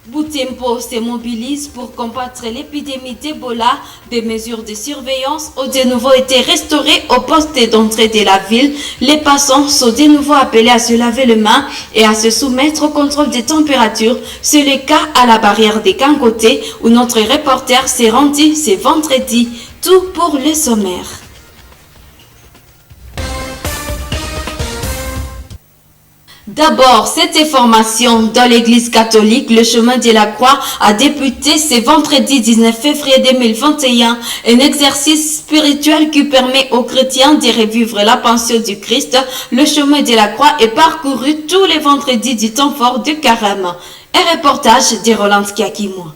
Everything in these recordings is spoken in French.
Butembo se mobilise pour combattre l'épidémie d'Ebola. Des mesures de surveillance ont de nouveau été restaurées au poste d'entrée de la ville. Les passants sont de nouveau appelés à se laver les mains et à se soumettre au contrôle des températures. C'est le cas à la barrière des Kangoté où notre reporter s'est rendu ce vendredi. Tout pour le sommaire. D'abord, cette information dans l'église catholique, le chemin de la croix a débuté ce vendredi 19 février 2021, un exercice spirituel qui permet aux chrétiens de revivre la passion du Christ. Le chemin de la croix est parcouru tous les vendredis du temps fort de Carême. Un reportage de Roland Kiakimo.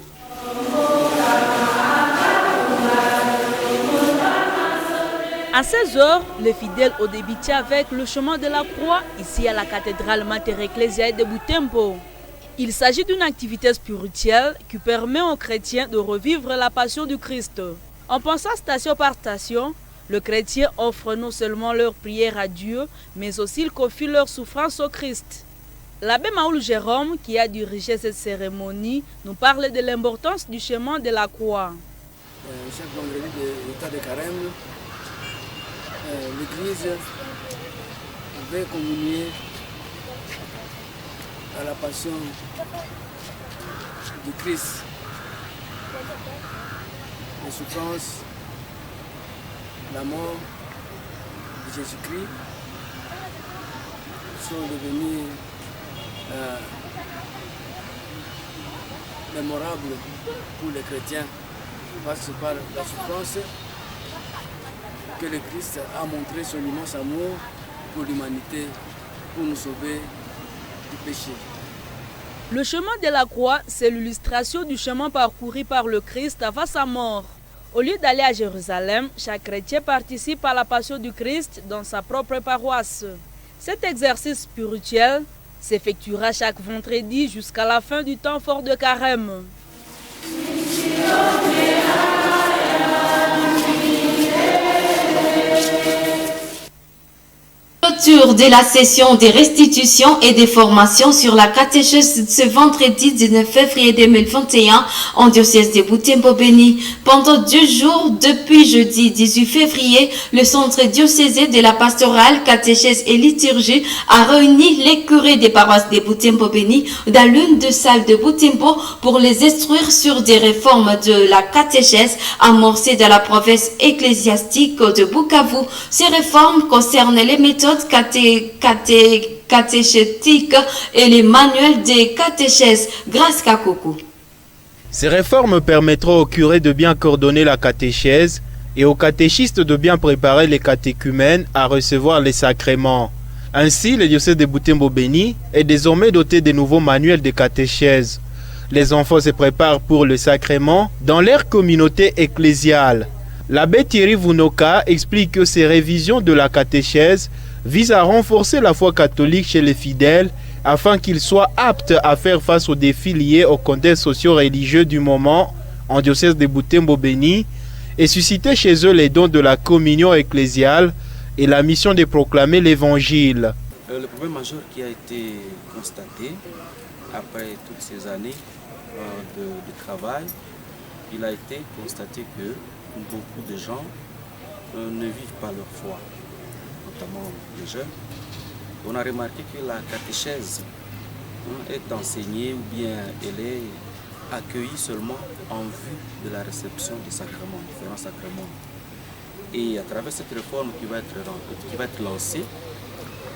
À 16h, les fidèles ont débuté avec le chemin de la croix ici à la cathédrale Mater Ecclesiae de Butembo. Il s'agit d'une activité spirituelle qui permet aux chrétiens de revivre la passion du Christ. En pensant station par station, les chrétiens offrent non seulement leur prière à Dieu, mais aussi ils confient leur souffrance au Christ. L'abbé Maoul Jérôme, qui a dirigé cette cérémonie, nous parle de l'importance du chemin de la croix. Chaque vendredi du temps de Carême, l'Église veut communier à la passion du Christ. Les souffrances, la mort de Jésus-Christ sont devenues mémorables pour les chrétiens parce que par la souffrance que le Christ a montré son immense amour pour l'humanité, pour nous sauver du péché. Le chemin de la croix, c'est l'illustration du chemin parcouru par le Christ avant sa mort. Au lieu d'aller à Jérusalem, chaque chrétien participe à la passion du Christ dans sa propre paroisse. Cet exercice spirituel s'effectuera chaque vendredi jusqu'à la fin du temps fort de Carême. Clôture de la session des restitutions et des formations sur la catéchèse ce vendredi 19 février 2021 en diocèse de Butembo-Béni. Pendant 2 jours, depuis jeudi 18 février, le centre diocésain de la pastorale, catéchèse et liturgie a réuni les curés des paroisses de Butembo-Béni dans l'une des salles de Butembo pour les instruire sur des réformes de la catéchèse amorcées dans la province ecclésiastique de Bukavu. Ces réformes concernent les méthodes catéchétiques et les manuels des catéchèses. Grâce Kakoko. Ces réformes permettront aux curés de bien coordonner la catéchèse et aux catéchistes de bien préparer les catéchumènes à recevoir les sacrements. Ainsi, le diocèse de Butembo-Béni est désormais doté de nouveaux manuels de catéchèse. Les enfants se préparent pour le sacrement dans leur communauté ecclésiale. L'abbé Thierry Vunoka explique que ces révisions de la catéchèse visent à renforcer la foi catholique chez les fidèles afin qu'ils soient aptes à faire face aux défis liés au contexte socio-religieux du moment en diocèse de Butembo-Béni et susciter chez eux les dons de la communion ecclésiale et la mission de proclamer l'évangile. Le problème majeur qui a été constaté après toutes ces années de travail, il a été constaté que beaucoup de gens ne vivent pas leur foi, notamment les jeunes. On a remarqué que la catéchèse est enseignée ou bien elle est accueillie seulement en vue de la réception des sacrements, différents sacrements. Et à travers cette réforme qui va être lancée,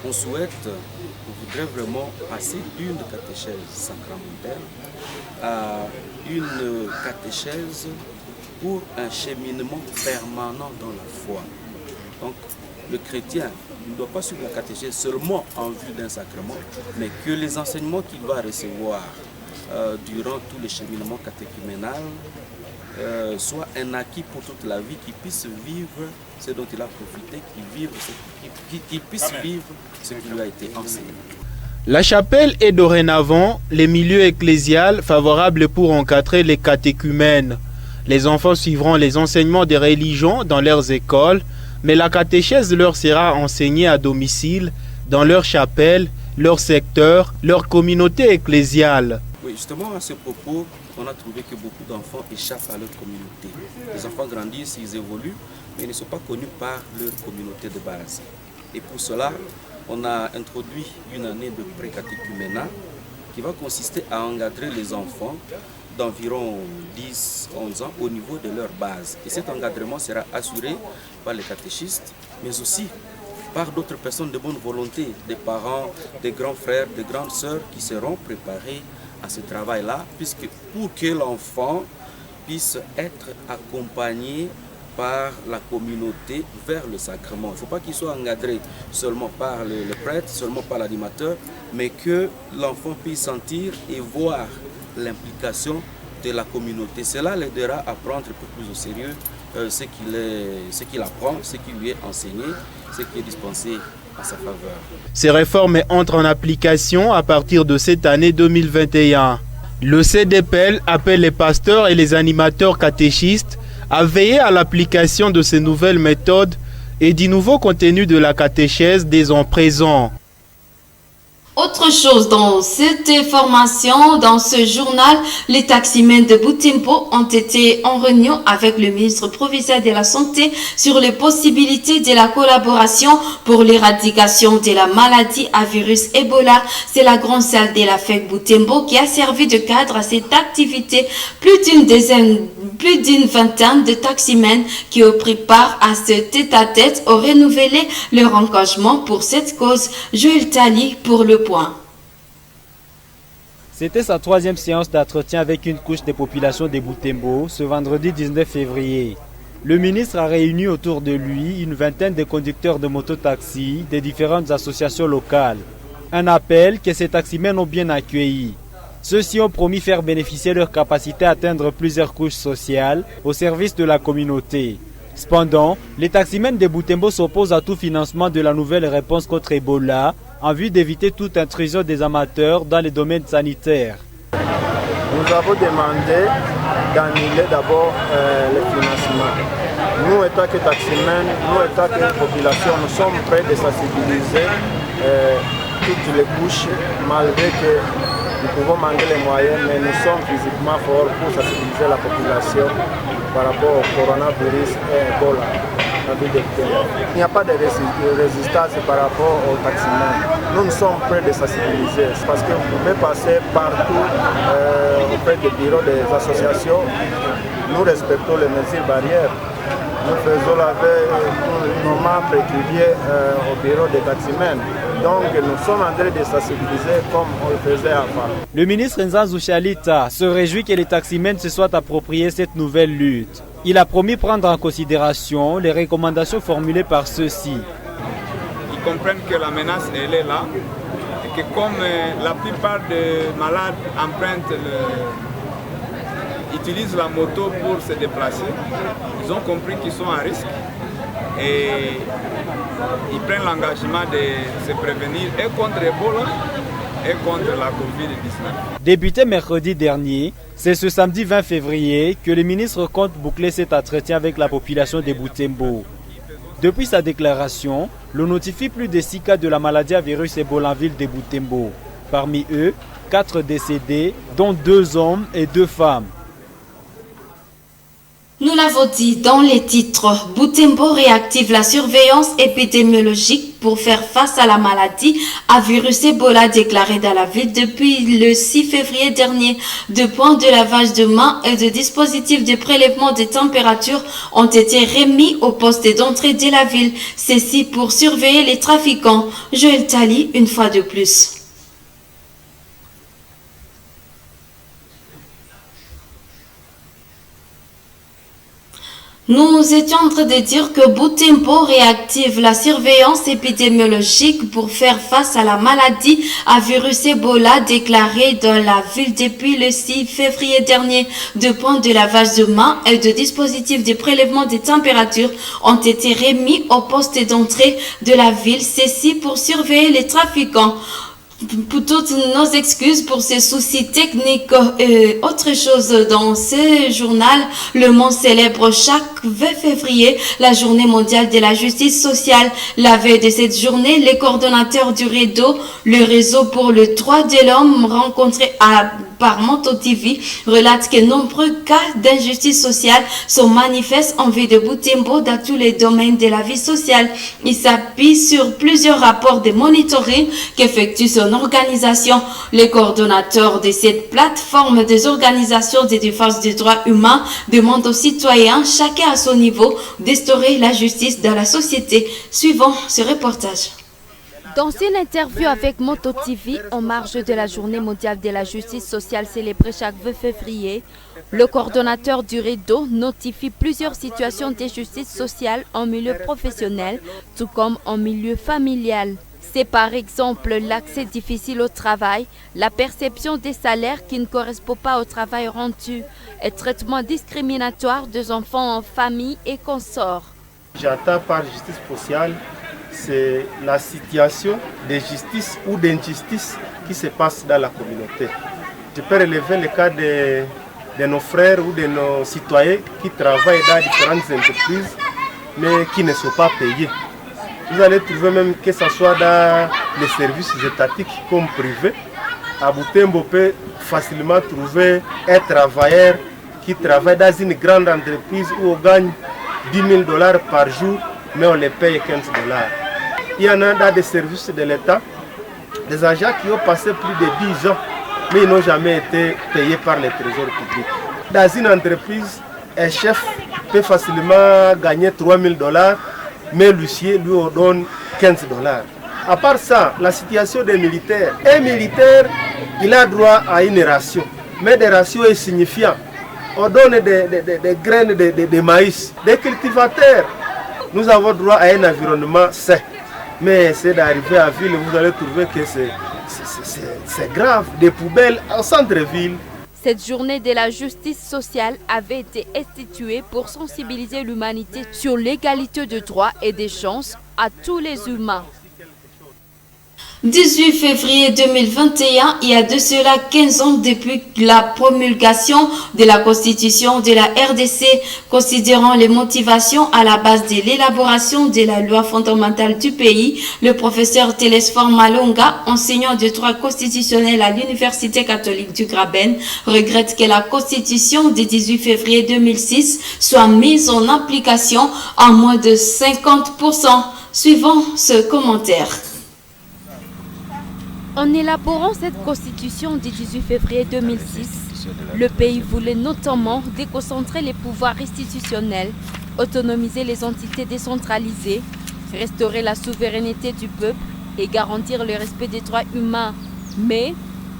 on voudrait vraiment passer d'une catéchèse sacramentelle à une catéchèse pour un cheminement permanent dans la foi. Donc, le chrétien ne doit pas suivre la catéchèse seulement en vue d'un sacrement, mais que les enseignements qu'il va recevoir durant tout le cheminement catéchuménal soient un acquis pour toute la vie, qu'il puisse vivre ce dont il a profité, qu'il puisse vivre ce qui lui a été enseigné. La chapelle est dorénavant les milieux ecclésial favorables pour encadrer les catéchumènes. Les enfants suivront les enseignements des religions dans leurs écoles, mais la catéchèse leur sera enseignée à domicile, dans leur chapelle, leur secteur, leur communauté ecclésiale. Oui, justement, à ce propos, on a trouvé que beaucoup d'enfants échappent à leur communauté. Les enfants grandissent, ils évoluent, mais ils ne sont pas connus par leur communauté de base. Et pour cela, on a introduit une année de pré-catéchuménat qui va consister à encadrer les enfants d'environ 10-11 ans au niveau de leur base. Et cet encadrement sera assuré par les catéchistes, mais aussi par d'autres personnes de bonne volonté, des parents, des grands frères, des grandes sœurs qui seront préparés à ce travail-là, puisque pour que l'enfant puisse être accompagné par la communauté vers le sacrement. Il ne faut pas qu'il soit encadré seulement par le prêtre, seulement par l'animateur, mais que l'enfant puisse sentir et voir l'implication de la communauté. Cela l'aidera à prendre un peu plus au sérieux ce qu'il apprend, ce qui lui est enseigné, ce qui est dispensé à sa faveur. Ces réformes entrent en application à partir de cette année 2021. Le CDPL appelle les pasteurs et les animateurs catéchistes à veiller à l'application de ces nouvelles méthodes et du nouveau contenu de la catéchèse dès en présent. Autre chose dans cette information, dans ce journal, les taximens de Butembo ont été en réunion avec le ministre provincial de la Santé sur les possibilités de la collaboration pour l'éradication de la maladie à virus Ebola. C'est la grande salle de la FEC Butembo qui a servi de cadre à cette activité. Plus d'une vingtaine de taximens qui ont pris part à ce tête-à-tête ont renouvelé leur engagement pour cette cause. Joël Tali pour le point. C'était sa troisième séance d'entretien avec une couche des populations de Butembo ce vendredi 19 février. Le ministre a réuni autour de lui une vingtaine de conducteurs de mototaxis des différentes associations locales. Un appel que ces taximens ont bien accueilli. Ceux-ci ont promis faire bénéficier leur capacité à atteindre plusieurs couches sociales au service de la communauté. Cependant, les taximens de Butembo s'opposent à tout financement de la nouvelle réponse contre Ebola en vue d'éviter toute intrusion des amateurs dans les domaines sanitaires. Nous avons demandé d'annuler d'abord le financement. Nous, étant que taximens, nous, étant que population, nous sommes prêts de sensibiliser toutes les couches, malgré que nous pouvons manquer les moyens, mais nous sommes physiquement forts pour sensibiliser la population par rapport au coronavirus et Ebola. Il n'y a pas de résistance par rapport aux taximens. Nous sommes prêts de sensibiliser parce que vous pouvez passer partout auprès des bureaux des associations. Nous respectons les mesures barrières. Nous faisons la veille nos membres qui viennent au bureau des taximens. Donc nous sommes en train de sensibiliser comme on le faisait avant. Le ministre Nzanzu Chalita se réjouit que les taximens se soient appropriés cette nouvelle lutte. Il a promis prendre en considération les recommandations formulées par ceux-ci. Ils comprennent que la menace elle est là et que comme la plupart des malades utilisent la moto pour se déplacer, ils ont compris qu'ils sont à risque et ils prennent l'engagement de se prévenir et contre Ebola et contre la COVID-19. Débuté mercredi dernier, c'est ce samedi 20 février que le ministre compte boucler cet entretien avec la population de Butembo. Depuis sa déclaration, l'on notifie plus de 6 cas de la maladie à virus Ebola en ville de Butembo. Parmi eux, 4 décédés, dont 2 hommes et 2 femmes. Nous l'avons dit dans les titres, Butembo réactive la surveillance épidémiologique pour faire face à la maladie à virus Ebola déclarée dans la ville depuis le 6 février dernier. 2 points de lavage de mains et de dispositifs de prélèvement de température ont été remis au poste d'entrée de la ville. Ceci pour surveiller les trafiquants. Joël Tali, une fois de plus. Nous étions en train de dire que Butembo réactive la surveillance épidémiologique pour faire face à la maladie à virus Ebola déclarée dans la ville depuis le 6 février dernier. 2 points de lavage de mains et de dispositifs de prélèvement des températures ont été remis au poste d'entrée de la ville, ceci pour surveiller les trafiquants. Pour toutes nos excuses pour ces soucis techniques. Autre chose dans ce journal, le monde célèbre chaque 20 février la journée mondiale de la justice sociale. La veille de cette journée, les coordonnateurs du REDO, le réseau pour le droit de l'homme, rencontrés à par Moto TV relate que nombreux cas d'injustice sociale sont manifestes en ville de Butembo dans tous les domaines de la vie sociale. Il s'appuie sur plusieurs rapports de monitoring qu'effectue son organisation. Les coordonnateurs de cette plateforme des organisations de défense des droits humains demandent aux citoyens, chacun à son niveau, d'instaurer la justice dans la société. Suivons ce reportage. Dans une interview avec Moto TV en marge de la Journée mondiale de la justice sociale célébrée chaque 20 février, le coordonnateur du RIDO notifie plusieurs situations d'injustice sociale en milieu professionnel, tout comme en milieu familial. C'est par exemple l'accès difficile au travail, la perception des salaires qui ne correspondent pas au travail rendu, et traitement discriminatoire des enfants en famille et consorts. J'entends par justice sociale, c'est la situation de justice ou d'injustice qui se passe dans la communauté. Je peux relever le cas de nos frères ou de nos citoyens qui travaillent dans différentes entreprises mais qui ne sont pas payés. Vous allez trouver même que ce soit dans les services étatiques comme privés. À Butembo, on peut facilement trouver un travailleur qui travaille dans une grande entreprise où on gagne $10 000 par jour, mais on les paye $15. Il y en a dans des services de l'État, des agents qui ont passé plus de 10 ans, mais ils n'ont jamais été payés par les trésors publics. Dans une entreprise, un chef peut facilement gagner $3 000, mais l'huissier lui en donne $15. À part ça, la situation des militaires. Un militaire, il a droit à une ration, mais des ratios insignifiants. On donne des graines de maïs, des cultivateurs. Nous avons droit à un environnement sain. Mais c'est d'arriver à ville, vous allez trouver que c'est grave. Des poubelles en centre-ville. Cette journée de la justice sociale avait été instituée pour sensibiliser l'humanité sur l'égalité de droits et des chances à tous les humains. 18 février 2021, il y a de cela 15 ans depuis la promulgation de la Constitution de la RDC, considérant les motivations à la base de l'élaboration de la loi fondamentale du pays, le professeur Télésphore Malonga, enseignant de droit constitutionnel à l'Université catholique du Graben, regrette que la Constitution du 18 février 2006 soit mise en application à moins de 50%. Suivons ce commentaire. En élaborant cette constitution du 18 février 2006, le pays voulait notamment déconcentrer les pouvoirs institutionnels, autonomiser les entités décentralisées, restaurer la souveraineté du peuple et garantir le respect des droits humains. Mais,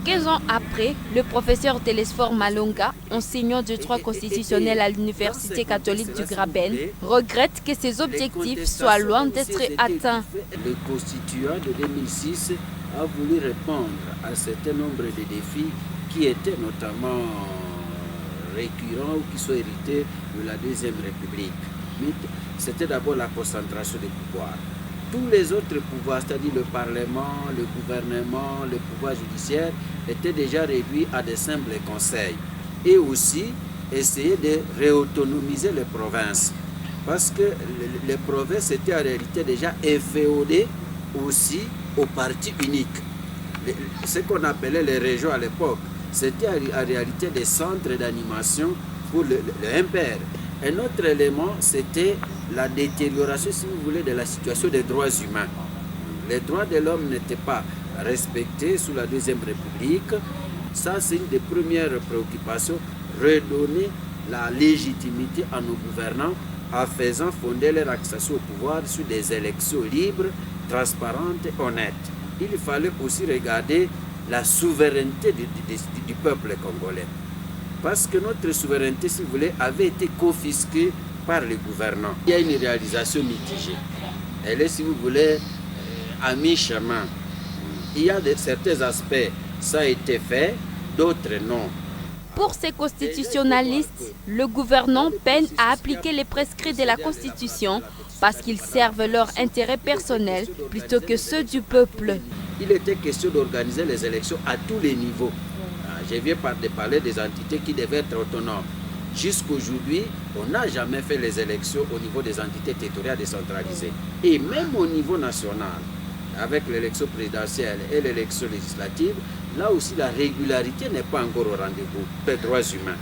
15 ans après, le professeur Télésphore Malonga, enseignant de droit constitutionnel à l'Université catholique du Graben, regrette que ces objectifs soient loin d'être atteints. Le constituant de 2006 a voulu répondre à un certain nombre de défis qui étaient notamment récurrents ou qui sont hérités de la Deuxième République. C'était d'abord la concentration des pouvoirs. Tous les autres pouvoirs, c'est-à-dire le Parlement, le gouvernement, le pouvoir judiciaire, étaient déjà réduits à des simples conseils. Et aussi essayer de réautonomiser les provinces. Parce que les provinces étaient en réalité déjà inféodées aussi au parti unique. Ce qu'on appelait les régions à l'époque, c'était en réalité des centres d'animation pour le MPR. Un autre élément, c'était la détérioration, si vous voulez, de la situation des droits humains. Les droits de l'homme n'étaient pas respectés sous la Deuxième République. Ça, c'est une des premières préoccupations, redonner la légitimité à nos gouvernants en faisant fonder leur accession au pouvoir sur des élections libres, transparentes et honnêtes. Il fallait aussi regarder la souveraineté du peuple congolais. Parce que notre souveraineté, si vous voulez, avait été confisquée par les gouvernants. Il y a une réalisation mitigée. Elle est, si vous voulez, à mi-chemin. Il y a certains aspects, ça a été fait, d'autres non. Pour ces constitutionnalistes, le gouvernement peine à appliquer les prescrits de la Constitution parce qu'ils servent leur intérêt personnel plutôt que ceux du peuple. Il était question d'organiser les élections à tous les niveaux. Je viens de parler des entités qui devaient être autonomes. Jusqu'aujourd'hui, on n'a jamais fait les élections au niveau des entités territoriales décentralisées. Et même au niveau national, avec l'élection présidentielle et l'élection législative, là aussi la régularité n'est pas encore au rendez-vous des droits humains.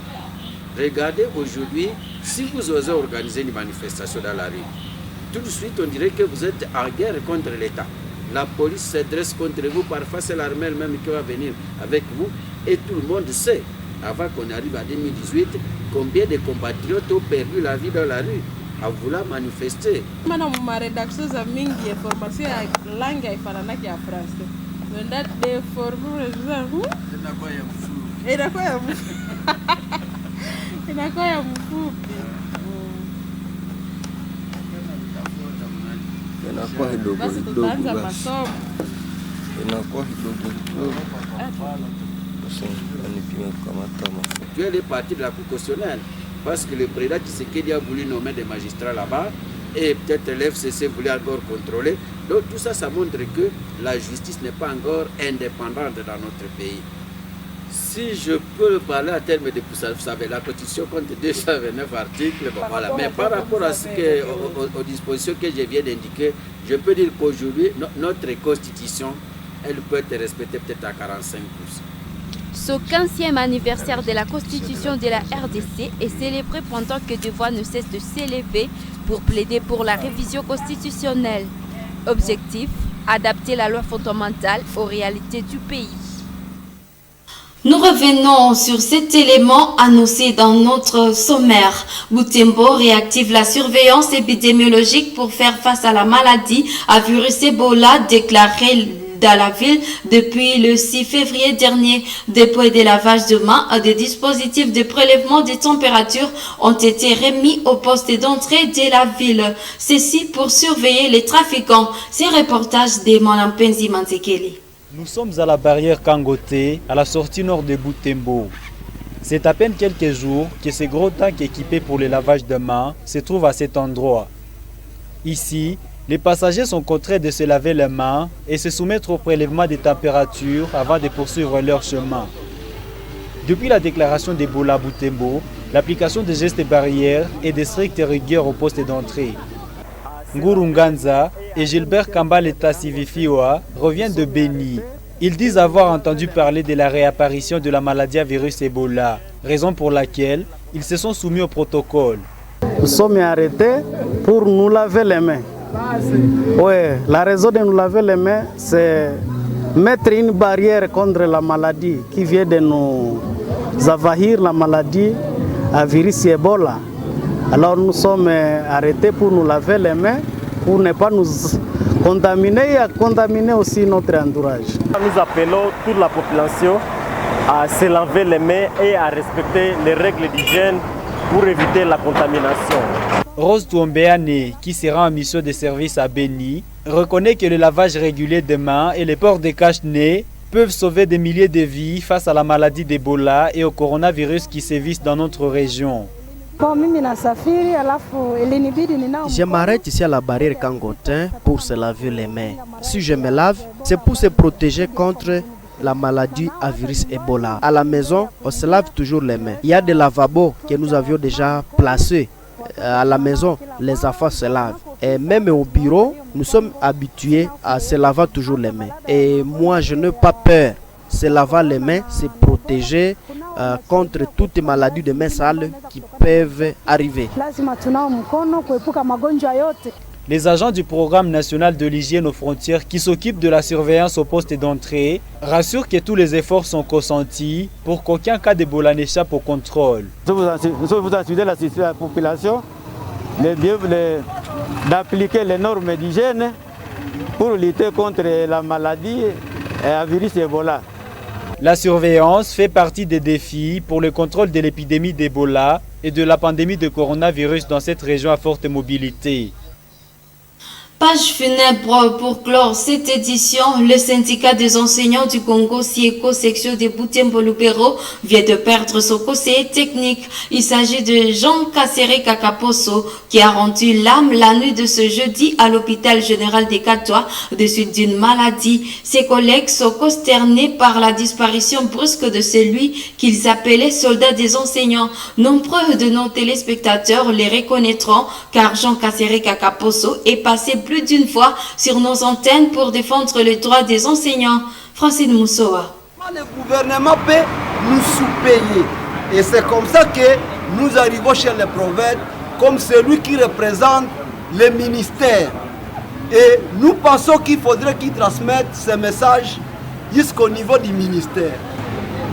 Regardez aujourd'hui, si vous osez organiser une manifestation dans la rue, tout de suite on dirait que vous êtes en guerre contre l'État. La police se dresse contre vous, parfois c'est l'armée elle-même qui va venir avec vous. Et tout le monde sait, avant qu'on arrive à 2018, combien de compatriotes ont perdu la vie dans la rue à vouloir manifester. Ma rédaction a mis une information en langue et en français. On a des formules. Tu es parti de la Cour constitutionnelle parce que le président Tshisekedi a voulu nommer des magistrats là-bas et peut-être l'FCC voulait encore contrôler. Donc tout ça, ça montre que la justice n'est pas encore indépendante dans notre pays. Si je peux parler à terme de ça, vous savez, la Constitution compte 229 articles, bon, voilà. Mais par rapport à ce que, aux dispositions que je viens d'indiquer, je peux dire qu'aujourd'hui, notre Constitution, elle peut être respectée peut-être à 45%. Ce 15e anniversaire de la Constitution de la RDC est célébré pendant que des voix ne cessent de s'élever pour plaider pour la révision constitutionnelle. Objectif, adapter la loi fondamentale aux réalités du pays. Nous revenons sur cet élément annoncé dans notre sommaire. Butembo réactive la surveillance épidémiologique pour faire face à la maladie à virus Ebola déclarée dans la ville depuis le 6 février dernier. Des points de lavage de mains et des dispositifs de prélèvement des températures ont été remis au poste d'entrée de la ville. Ceci pour surveiller les trafiquants. C'est un reportage de Monampenzi Mantekeli. Nous sommes à la barrière Kangote, à la sortie nord de Butembo. C'est à peine quelques jours que ces gros tanks équipés pour le lavage de mains se trouvent à cet endroit. Ici, les passagers sont contraints de se laver les mains et se soumettre au prélèvement des températures avant de poursuivre leur chemin. Depuis la déclaration d'Ebola à Butembo, l'application des gestes barrières et des strictes rigueurs au poste d'entrée. Ngurunganza et Gilbert Kambaleta Sivifiwa reviennent de Beni. Ils disent avoir entendu parler de la réapparition de la maladie à virus Ebola, raison pour laquelle ils se sont soumis au protocole. Nous sommes arrêtés pour nous laver les mains. Oui, la raison de nous laver les mains, c'est mettre une barrière contre la maladie qui vient de nous envahir, la maladie à virus Ebola. Alors nous sommes arrêtés pour nous laver les mains, pour ne pas nous contaminer et contaminer aussi notre entourage. Nous appelons toute la population à se laver les mains et à respecter les règles d'hygiène pour éviter la contamination. Rose Touombeane, qui sera en mission de service à Beni, reconnaît que le lavage régulier des mains et le port des cache-nez peuvent sauver des milliers de vies face à la maladie d'Ebola et au coronavirus qui sévissent dans notre région. Je m'arrête ici à la barrière Kangotin pour se laver les mains. Si je me lave, c'est pour se protéger contre la maladie à virus Ebola. À la maison, on se lave toujours les mains. Il y a des lavabos que nous avions déjà placés. À la maison, les enfants se lavent. Et même au bureau, nous sommes habitués à se laver toujours les mains. Et moi, je n'ai pas peur. Se laver les mains, c'est protéger contre toutes maladies de mains sales qui peuvent arriver. Les agents du programme national de l'hygiène aux frontières qui s'occupent de la surveillance au poste d'entrée rassurent que tous les efforts sont consentis pour qu'aucun cas d'Ebola n'échappe au contrôle. Vous assurez la population d'appliquer les normes d'hygiène pour lutter contre la maladie à virus Ebola. La surveillance fait partie des défis pour le contrôle de l'épidémie d'Ebola et de la pandémie de coronavirus dans cette région à forte mobilité. Page funèbre pour clore cette édition. Le syndicat des enseignants du Congo, SIECO, section de Butembo Lubero, vient de perdre son conseiller technique. Il s'agit de Jean Kassere Kakaposo, qui a rendu l'âme la nuit de ce jeudi à l'hôpital général des Catois de suite d'une maladie. Ses collègues sont consternés par la disparition brusque de celui qu'ils appelaient soldat des enseignants. Nombreux de nos téléspectateurs les reconnaîtront car Jean Kassere Kakaposo est passé plus d'une fois sur nos antennes pour défendre les droits des enseignants. Francine Moussoa. Le gouvernement peut nous sous-payer. Et c'est comme ça que nous arrivons chez les prophètes comme celui qui représente les ministères. Et nous pensons qu'il faudrait qu'ils transmettent ces messages jusqu'au niveau du ministère.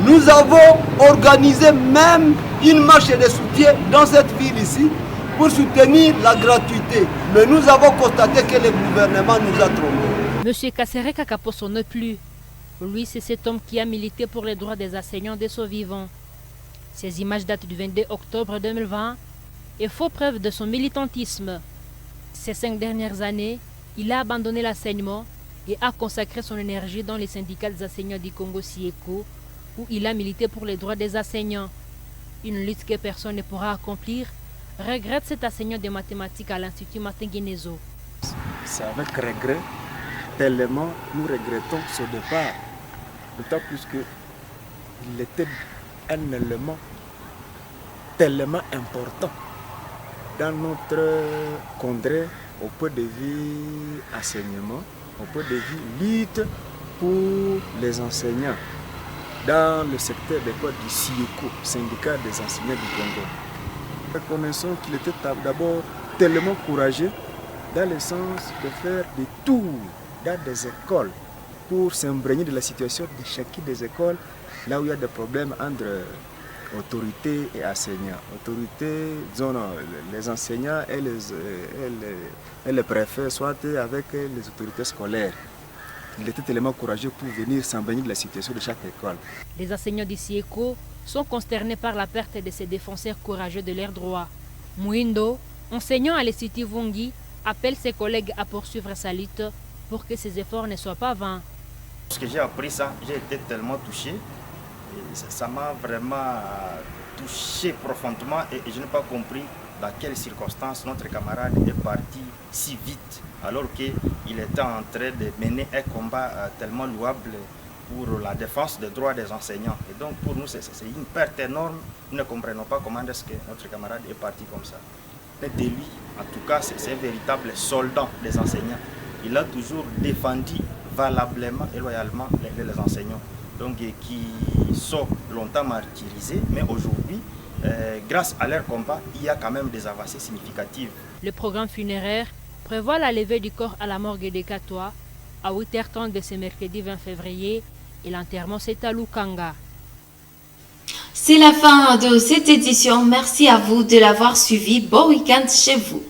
Nous avons organisé même une marche de soutien dans cette ville ici pour soutenir la gratuité. Mais nous avons constaté que le gouvernement nous a trompés. Monsieur Kassere Kakaposo ne plus. Pour lui, c'est cet homme qui a milité pour les droits des enseignants de son vivant. Ces images datent du 22 octobre 2020 et font preuve de son militantisme. Ces 5 dernières années, il a abandonné l'enseignement et a consacré son énergie dans les syndicats des enseignants du Congo SIECO, où il a milité pour les droits des enseignants. Une lutte que personne ne pourra accomplir, regrette cet enseignant de mathématiques à l'Institut Martin Guinézo. C'est avec regret, tellement nous regrettons ce départ, d'autant plus qu'il était un élément tellement important dans notre congrès au point de vue enseignement, au point de vue lutte pour les enseignants dans le secteur des codes du SIECO, syndicat des enseignants du Congo. Reconnaissons qu'il était d'abord tellement courageux dans le sens de faire des tours dans des écoles pour s'imprégner de la situation de chacune des écoles, là où il y a des problèmes entre autorités et enseignants. Autorités, disons, les enseignants et les préfets, soit avec les autorités scolaires. Il était tellement courageux pour venir s'imprégner de la situation de chaque école. Les enseignants du SIECO sont consternés par la perte de ces défenseurs courageux de leurs droits. Mouindo, enseignant à l'Institut Vungi, appelle ses collègues à poursuivre sa lutte pour que ses efforts ne soient pas vains. Lorsque j'ai appris ça, j'ai été tellement touché. Et ça m'a vraiment touché profondément et je n'ai pas compris dans quelles circonstances notre camarade est parti si vite alors qu'il était en train de mener un combat tellement louable pour la défense des droits des enseignants. Et donc pour nous c'est une perte énorme. Nous ne comprenons pas comment est-ce que notre camarade est parti comme ça. Et de lui, en tout cas, c'est un véritable soldat des enseignants. Il a toujours défendu valablement et loyalement les enseignants. Donc qui sont longtemps martyrisés, mais aujourd'hui, grâce à leur combat, il y a quand même des avancées significatives. Le programme funéraire prévoit la levée du corps à la morgue des Katoa à 8h30 de ce mercredi 20 février et l'enterrement c'est à Lukanga. C'est la fin de cette édition. Merci à vous de l'avoir suivi. Bon week-end chez vous.